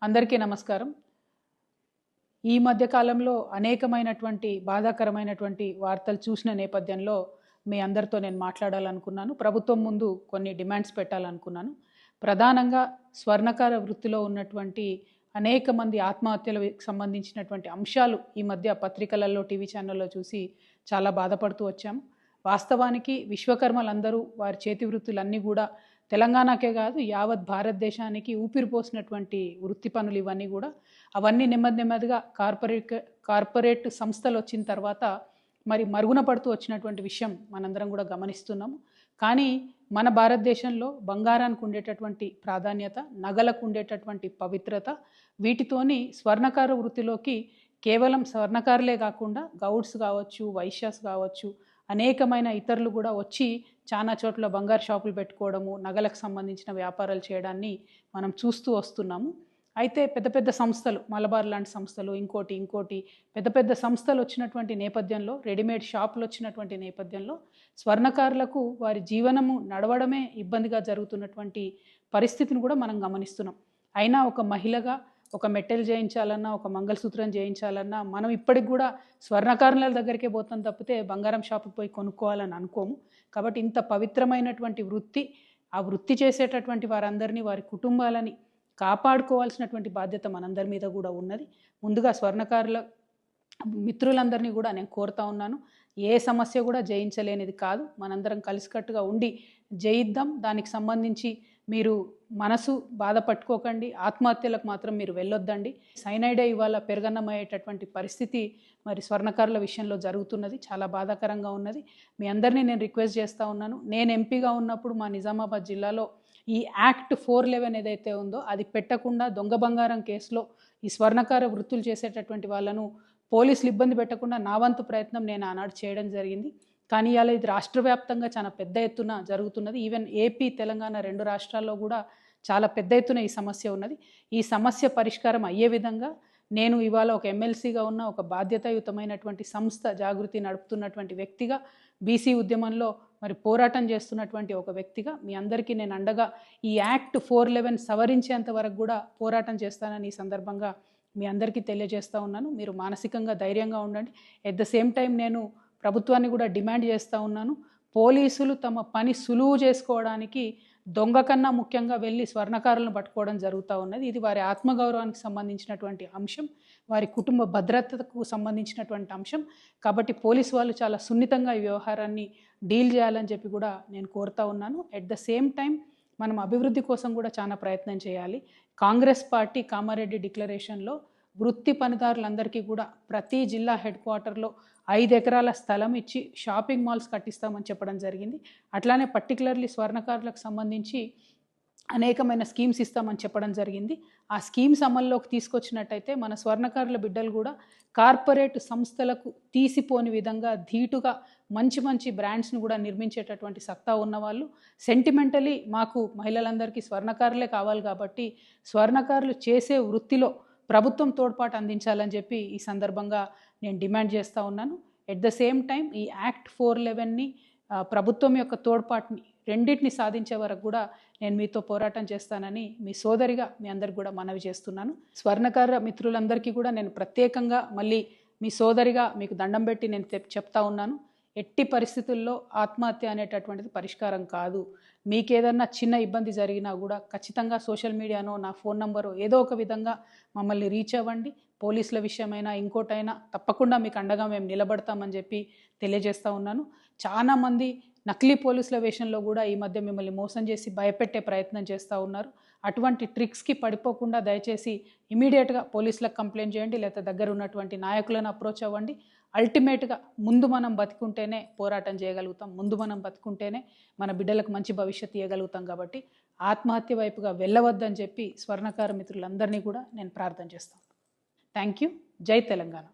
అందరికీ నమస్కారం. ఈ మధ్య కాలంలో అనేకమైనటువంటి బాధాకరమైనటువంటి వార్తలు చూసిన నేపథ్యంలో మీ అందరితో నేను మాట్లాడాలనుకున్నాను. ప్రభుత్వం ముందు కొన్ని డిమాండ్స్ పెట్టాలనుకున్నాను. ప్రధానంగా స్వర్ణకార వృత్తిలో ఉన్నటువంటి అనేక మంది ఆత్మహత్యలకు సంబంధించినటువంటి అంశాలు ఈ మధ్య పత్రికలలో, టీవీ ఛానల్లో చూసి చాలా బాధపడుతూ వచ్చాము. వాస్తవానికి విశ్వకర్మలందరూ వారి చేతి వృత్తులన్నీ కూడా తెలంగాణకే కాదు యావత్ భారతదేశానికి ఊపిరిపోసినటువంటి వృత్తి పనులు ఇవన్నీ కూడా. అవన్నీ నెమ్మదిగా కార్పొరేట్ సంస్థలు వచ్చిన తర్వాత మరి మరుగున పడుతూ వచ్చినటువంటి విషయం మనందరం కూడా గమనిస్తున్నాము. కానీ మన భారతదేశంలో బంగారానికి ఉండేటటువంటి ప్రాధాన్యత, నగలకు ఉండేటటువంటి పవిత్రత, వీటితోని స్వర్ణకార వృత్తిలోకి కేవలం స్వర్ణకారులే కాకుండా గౌడ్స్ కావచ్చు, వైశ్యాస్ కావచ్చు, అనేకమైన ఇతరులు కూడా వచ్చి చాలా చోట్ల బంగారు షాపులు పెట్టుకోవడము, నగలకు సంబంధించిన వ్యాపారాలు చేయడాన్ని మనం చూస్తూ వస్తున్నాము. అయితే పెద్ద పెద్ద సంస్థలు, మలబార్ లాంటి సంస్థలు, ఇంకోటి పెద్ద పెద్ద సంస్థలు వచ్చినటువంటి నేపథ్యంలో, రెడీమేడ్ షాపులు వచ్చినటువంటి నేపథ్యంలో స్వర్ణకారులకు వారి జీవనము నడవడమే ఇబ్బందిగా జరుగుతున్నటువంటి పరిస్థితిని కూడా మనం గమనిస్తున్నాం. అయినా ఒక మహిళగా ఒక మెట్టెలు చేయించాలన్నా, ఒక మంగళసూత్రం చేయించాలన్నా మనం ఇప్పటికి కూడా స్వర్ణకారుల దగ్గరికే పోతాం తప్పితే బంగారం షాపుకి పోయి కొనుక్కోవాలని అనుకోము. కాబట్టి ఇంత పవిత్రమైనటువంటి వృత్తి, ఆ వృత్తి చేసేటటువంటి వారందరినీ, వారి కుటుంబాలని కాపాడుకోవాల్సినటువంటి బాధ్యత మనందరి మీద కూడా ఉన్నది. ముందుగా స్వర్ణకారుల మిత్రులందరినీ కూడా నేను కోరుతా ఉన్నాను, ఏ సమస్య కూడా జయించలేనిది కాదు. మనందరం కలిసికట్టుగా ఉండి జయిద్దాం. దానికి సంబంధించి మీరు మనసు బాధపట్టుకోకండి, ఆత్మహత్యలకు మాత్రం మీరు వెళ్ళొద్దండి. సైనైడే ఇవాళ పెరగన్నమయ్యేటటువంటి పరిస్థితి మరి స్వర్ణకారుల విషయంలో జరుగుతున్నది. చాలా బాధాకరంగా ఉన్నది. మీ అందరినీ నేను రిక్వెస్ట్ చేస్తూ ఉన్నాను. నేను ఎంపీగా ఉన్నప్పుడు మా నిజామాబాద్ జిల్లాలో ఈ యాక్ట్ 411 ఏదైతే ఉందో అది పెట్టకుండా దొంగ బంగారం కేసులో ఈ స్వర్ణకార వృత్తులు చేసేటటువంటి వాళ్ళను పోలీసులు ఇబ్బంది పెట్టకుండా నా వంతు ప్రయత్నం నేను ఆనాడు చేయడం జరిగింది. కానీ ఇవాళ ఇది రాష్ట్ర వ్యాప్తంగా చాలా పెద్ద ఎత్తున జరుగుతున్నది. ఈవెన్ ఏపీ, తెలంగాణ 2 రాష్ట్రాల్లో కూడా చాలా పెద్ద ఎత్తున ఈ సమస్య ఉన్నది. ఈ సమస్య పరిష్కారం అయ్యే విధంగా నేను ఇవాళ ఒక ఎమ్మెల్సీగా ఉన్న ఒక బాధ్యతాయుతమైనటువంటి సంస్థ జాగృతి నడుపుతున్నటువంటి వ్యక్తిగా, బీసీ ఉద్యమంలో మరి పోరాటం చేస్తున్నటువంటి ఒక వ్యక్తిగా మీ అందరికీ నేను అండగా ఈ యాక్ట్ 411 సవరించేంత వరకు కూడా పోరాటం చేస్తానని ఈ సందర్భంగా మీ అందరికీ తెలియజేస్తూ ఉన్నాను. మీరు మానసికంగా ధైర్యంగా ఉండండి. ఎట్ ద సేమ్ టైం నేను ప్రభుత్వాన్ని కూడా డిమాండ్ చేస్తూ ఉన్నాను, పోలీసులు తమ పని సులువు చేసుకోవడానికి దొంగ కన్నా ముఖ్యంగా వెళ్ళి స్వర్ణకారులను పట్టుకోవడం జరుగుతూ ఉన్నది. ఇది వారి ఆత్మగౌరవానికి సంబంధించినటువంటి అంశం, వారి కుటుంబ భద్రతకు సంబంధించినటువంటి అంశం. కాబట్టి పోలీసు వాళ్ళు చాలా సున్నితంగా ఈ వ్యవహారాన్ని డీల్ చేయాలని చెప్పి కూడా నేను కోరుతా ఉన్నాను. ఎట్ ద సేమ్ టైం మనం అభివృద్ధి కోసం కూడా చాలా ప్రయత్నం చేయాలి. కాంగ్రెస్ పార్టీ కామారెడ్డి డిక్లరేషన్లో వృత్తి పనిదారులందరికీ కూడా ప్రతి జిల్లా హెడ్ క్వార్టర్లో 5 ఎకరాల స్థలం ఇచ్చి షాపింగ్ మాల్స్ కట్టిస్తామని చెప్పడం జరిగింది. అట్లానే పర్టికులర్లీ స్వర్ణకారులకు సంబంధించి అనేకమైన స్కీమ్స్ ఇస్తామని చెప్పడం జరిగింది. ఆ స్కీమ్స్ అమల్లోకి తీసుకొచ్చినట్టయితే మన స్వర్ణకారుల బిడ్డలు కూడా కార్పొరేట్ సంస్థలకు తీసిపోని విధంగా ధీటుగా మంచి బ్రాండ్స్ను కూడా నిర్మించేటటువంటి సత్తా ఉన్నవాళ్ళు, సెంటిమెంటలీ మాకు మహిళలందరికీ స్వర్ణకారులే కావాలి కాబట్టి స్వర్ణకారులు చేసే వృత్తిలో ప్రభుత్వం తోడ్పాటు అందించాలని చెప్పి ఈ సందర్భంగా నేను డిమాండ్ చేస్తూ ఉన్నాను. ఎట్ ద సేమ్ టైం ఈ యాక్ట్ 411ని ప్రభుత్వం యొక్క తోడ్పాటుని రెండింటిని సాధించే వరకు కూడా నేను మీతో పోరాటం చేస్తానని మీ సోదరిగా మీ అందరికి కూడా మనవి చేస్తున్నాను. స్వర్ణకార మిత్రులందరికీ కూడా నేను ప్రత్యేకంగా మళ్ళీ మీ సోదరిగా మీకు దండం పెట్టి నేను చెప్తా ఉన్నాను, ఎట్టి పరిస్థితుల్లో ఆత్మహత్య అనేటటువంటిది పరిష్కారం కాదు. మీకేదన్నా చిన్న ఇబ్బంది జరిగినా కూడా ఖచ్చితంగా సోషల్ మీడియానో, నా ఫోన్ నంబరో ఏదో ఒక విధంగా మమ్మల్ని రీచ్ అవ్వండి. పోలీసుల విషయమైనా ఇంకోటైనా తప్పకుండా మీకు అండగా మేము నిలబడతామని చెప్పి తెలియజేస్తూ ఉన్నాను. చాలామంది నకిలీ పోలీసుల వేషంలో కూడా ఈ మధ్య మిమ్మల్ని మోసం చేసి భయపెట్టే ప్రయత్నం చేస్తూ ఉన్నారు. అటువంటి ట్రిక్స్కి పడిపోకుండా దయచేసి ఇమీడియట్గా పోలీసులకు కంప్లైంట్ చేయండి, లేదా దగ్గర ఉన్నటువంటి నాయకులను అప్రోచ్ అవ్వండి. అల్టిమేట్గా ముందు మనం బతికుంటేనే పోరాటం చేయగలుగుతాం, ముందు మనం బతికుంటేనే మన బిడ్డలకు మంచి భవిష్యత్తు ఇవ్వగలుగుతాం. కాబట్టి ఆత్మహత్య వైపుగా వెళ్ళవద్దని చెప్పి స్వర్ణకార మిత్రులందరినీ కూడా నేను ప్రార్థన చేస్తాను. Thank you. జై తెలంగాణ.